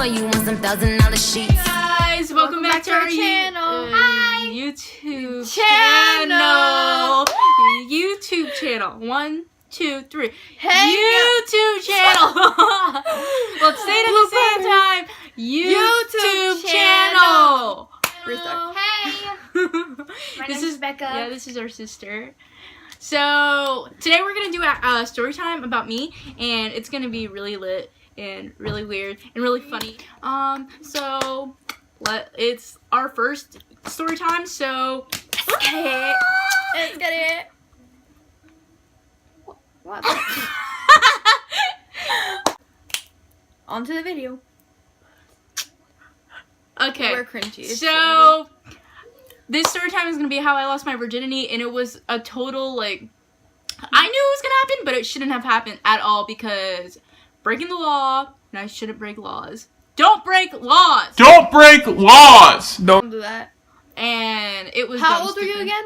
for you on some $1,000 sheets. Hey guys, welcome back to our channel. Hi. YouTube channel. YouTube channel. 1, 2, 3. Hey, YouTube channel. Let's say it at the same time. YouTube channel. Restart. Hey. My This name's is Becca. Yeah, this is our sister. So today we're gonna do a story time about me, and it's gonna be really lit and really weird and really funny. It's our first story time. So Let's get it. What? On to the video. okay, We're cringy. so this story time is gonna be how I lost my virginity, and it was a total I knew it was gonna happen, but it shouldn't have happened at all because breaking the law, and I shouldn't break laws. Don't break laws. Don't break laws. Don't do that. And it was How dumb old are you stupid. again?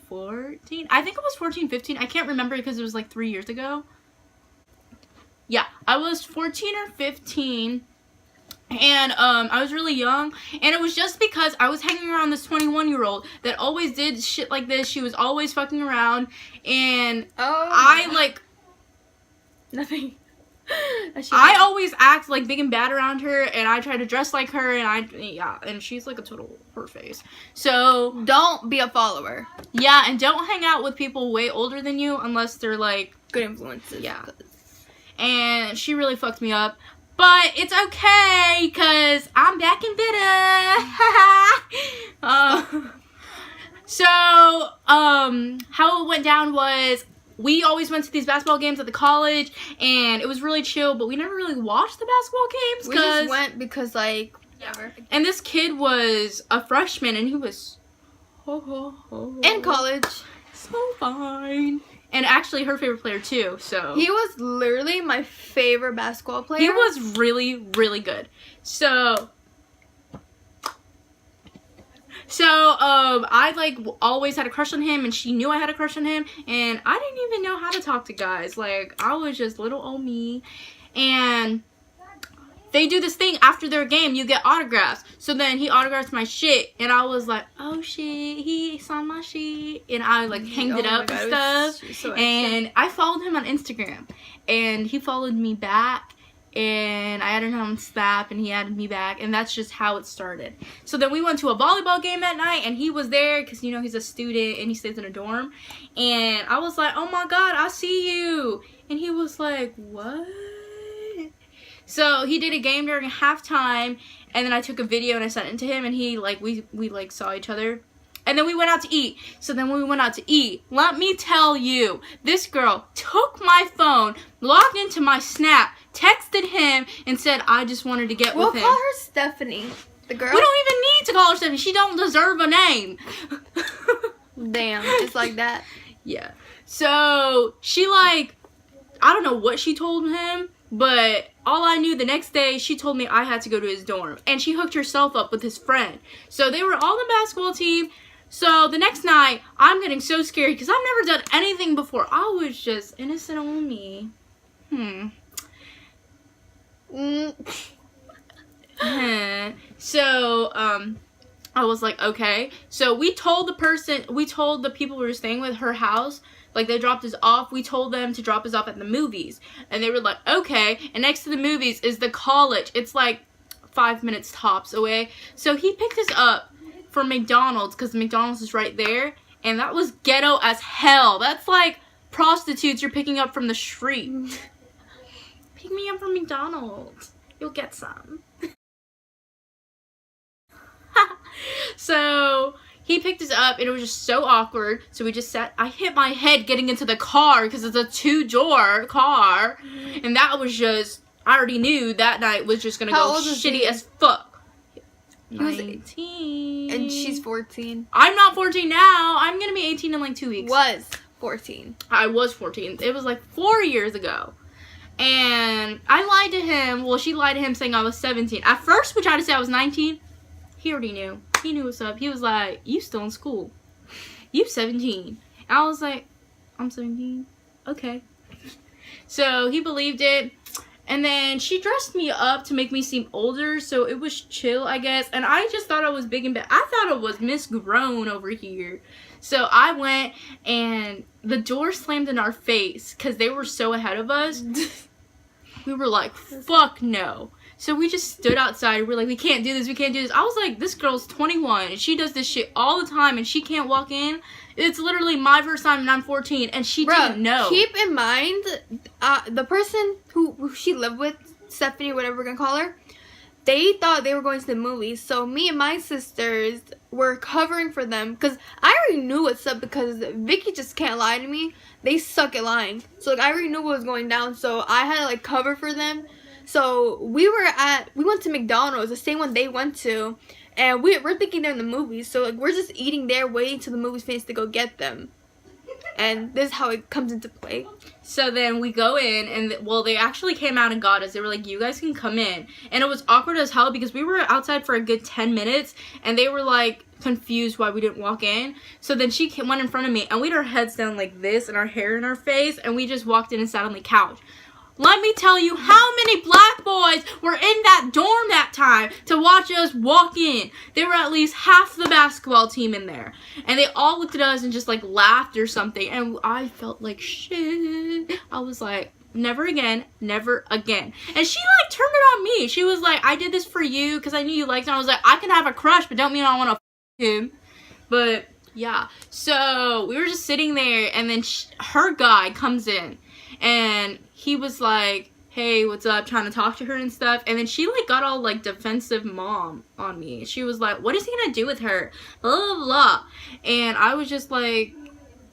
14. I think it was 14, 15. I can't remember because it was like 3 years ago. Yeah, I was 14 or 15. And I was really young, and it was just because I was hanging around this 21-year-old that always did shit like this. She was always fucking around, and Nothing. I always act like big and bad around her, and I try to dress like her, and she's like a total whoreface. So Don't be a follower. yeah, and don't hang out with people way older than you unless they're like, Good influences. yeah. And she really fucked me up. But it's okay, because I'm back and better. How it went down was we always went to these basketball games at the college, and it was really chill, but we never really watched the basketball games. We just went because, whatever. And this kid was a freshman, and he was In college. so fine. And actually her favorite player too, so. He was literally my favorite basketball player. He was really, really good. So I always had a crush on him, and she knew I had a crush on him, and I didn't even know how to talk to guys. Like, I was just little old me, and they do this thing after their game, you get autographs. So then he autographed my shit, and I was like, oh shit, he signed my shit, and I hanged it up and stuff. So And I followed him on Instagram, and he followed me back, and I added him on Snap, and he added me back, and that's just how it started. So then we went to a volleyball game that night, and he was there because, you know, he's a student and he stays in a dorm, and I was like, oh my god, I see you, and he was like, what? So he did a game during halftime, and then I took a video and I sent it to him, and he we saw each other. And then we went out to eat. So then when we went out to eat, let me tell you, this girl took my phone, logged into my Snap, texted him, and said I just wanted to get with him. We'll call her Stephanie. The girl? We don't even need to call her Stephanie. She don't deserve a name. Damn, just like that. Yeah. So she I don't know what she told him, but all I knew the next day, she told me I had to go to his dorm. And she hooked herself up with his friend. So they were all on the basketball team. So the next night, I'm getting so scared because I've never done anything before. I was just innocent on me. So, I was like, okay. So we told the people we were staying with, her house, they dropped us off. We told them to drop us off at the movies. And they were like, okay. And next to the movies is the college. It's 5 minutes tops away. So he picked us up from McDonald's because McDonald's is right there. And that was ghetto as hell. That's like prostitutes you're picking up from the street. Pick me up from McDonald's. You'll get some. So he picked us up, and it was just so awkward. So we just sat. I hit my head getting into the car because it's a 2-door car. And that was just, I already knew that night was just going to go shitty as fuck. He was 19. And she's 14. I'm not 14 now. I'm going to be 18 in 2 weeks. Was 14. I was 14. It was 4 years ago. And I lied to him. Well, she lied to him saying I was 17. At first, we tried to say I was 19. He already knew. He knew what's up. He was like, you still in school. You 17. And I was like, I'm 17. Okay. So he believed it. And then she dressed me up to make me seem older, so it was chill, I guess. And I just thought I was big and bad. I thought I was Miss Grown over here. So I went, and the door slammed in our face because they were so ahead of us. We were like, fuck no. So we just stood outside. We're like, we can't do this. We can't do this. I was like, this girl's 21, and she does this shit all the time, and she can't walk in. It's literally my first time, and I'm 14, and she didn't know. Keep in mind, the person who she lived with, Stephanie, whatever we're gonna call her, they thought they were going to the movies. So me and my sisters were covering for them because I already knew what's up because Vicky just can't lie to me. They suck at lying. So like I already knew what was going down. So I had to like cover for them. So we went to McDonald's, the same one they went to, and we're thinking they're in the movies. So like we're just eating there, waiting till the movie's finished to go get them. And this is how it comes into play. So then we go in, and well, they actually came out and got us. They were like, you guys can come in. And it was awkward as hell because we were outside for a good 10 minutes, and they were like confused why we didn't walk in. So then she went in front of me, and we had our heads down like this and our hair in our face, and we just walked in and sat on the couch. Let me tell you how many black boys were in that dorm that time to watch us walk in. There were at least half the basketball team in there. And they all looked at us and just like laughed or something. And I felt like shit. I was like, never again, never again. And she like turned it on me. She was like, I did this for you because I knew you liked him. I was like, I can have a crush, but don't mean I want to him. But yeah. So we were just sitting there, and then her guy comes in. And he was like, hey, what's up, trying to talk to her and stuff. And then she like got all like defensive mom on me. She was like, what is he gonna do with her? Blah, blah, blah. And I was just like,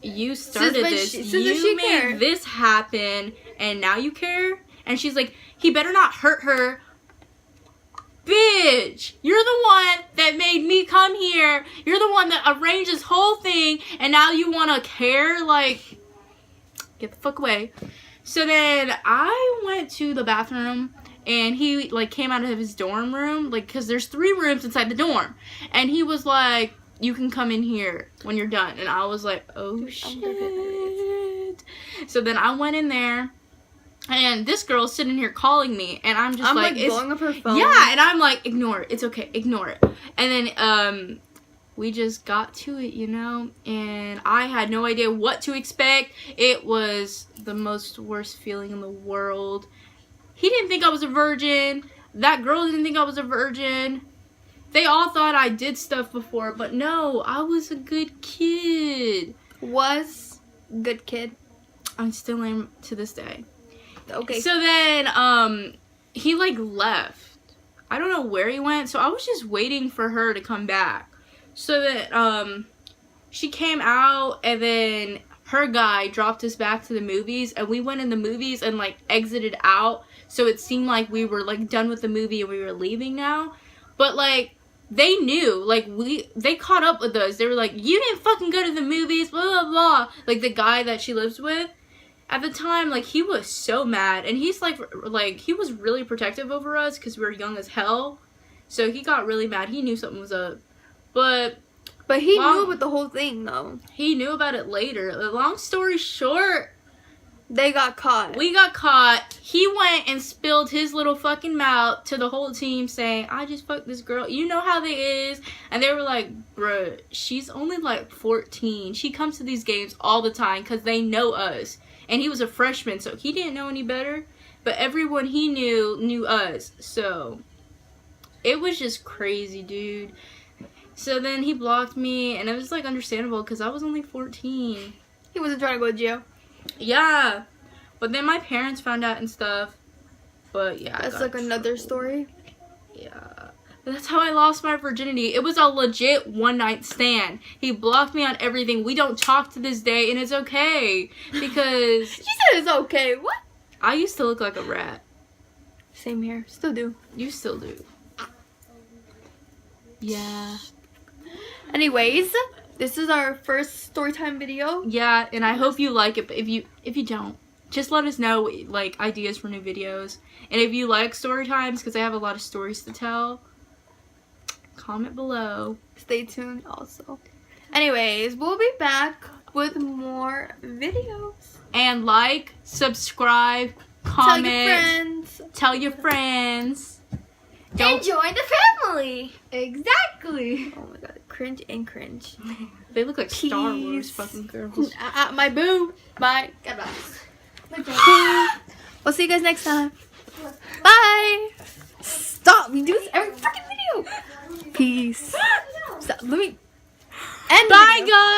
you started this. You made this happen, and now you care? And she's like, he better not hurt her. Bitch, you're the one that made me come here. You're the one that arranged this whole thing, and now you want to care? Like, get the fuck away. So then I went to the bathroom, and he like came out of his dorm room, like, because there's 3 rooms inside the dorm, and he was like, you can come in here when you're done. And I was like, oh shit. So then I went in there, and this girl's sitting here calling me, and I'm just like blowing up her phone. Yeah, and I'm like, ignore it, it's okay, ignore it. And then we just got to it, you know, and I had no idea what to expect. It was the most worst feeling in the world. He didn't think I was a virgin. That girl didn't think I was a virgin. They all thought I did stuff before, but no, I was a good kid. Was good kid. I still am to this day. Okay. So then, he like left. I don't know where he went, so I was just waiting for her to come back. So that, she came out, and then her guy dropped us back to the movies, and we went in the movies and, like, exited out, so it seemed like we were, like, done with the movie and we were leaving now. But, like, they knew, like, they caught up with us. They were like, you didn't fucking go to the movies, blah, blah, blah. Like, the guy that she lives with, at the time, like, he was so mad, and he's, like, he was really protective over us, because we were young as hell, so he got really mad. He knew something was up. But he knew about the whole thing, though. He knew about it later. Long story short, they got caught. We got caught. He went and spilled his little fucking mouth to the whole team saying, I just fucked this girl. You know how they is. And they were like, bruh, she's only like 14. She comes to these games all the time because they know us. And he was a freshman, so he didn't know any better. But everyone he knew us. So it was just crazy, dude. So then he blocked me, and it was, like, understandable, because I was only 14. He wasn't trying to go to jail. Yeah. But then my parents found out and stuff. But, yeah. That's, like, another story. Yeah. But that's how I lost my virginity. It was a legit one-night stand. He blocked me on everything. We don't talk to this day, and it's okay. Because... She said it's okay. What? I used to look like a rat. Same here. Still do. You still do. Yeah. Anyways, this is our first storytime video. Yeah, and I hope you like it, but if you don't, just let us know, like, ideas for new videos. And if you like story times, because I have a lot of stories to tell, comment below. Stay tuned also. Anyways, we'll be back with more videos. And like, subscribe, comment, friends. tell your friends. Don't And join the family. Exactly. Oh my god, cringe and cringe. they look like Star Wars Peace. fucking girls. My boo. Bye. Goodbye. We'll see you guys next time. Bye. Stop. We do this every fucking video. Peace. Stop. Let me end the Bye video. guys.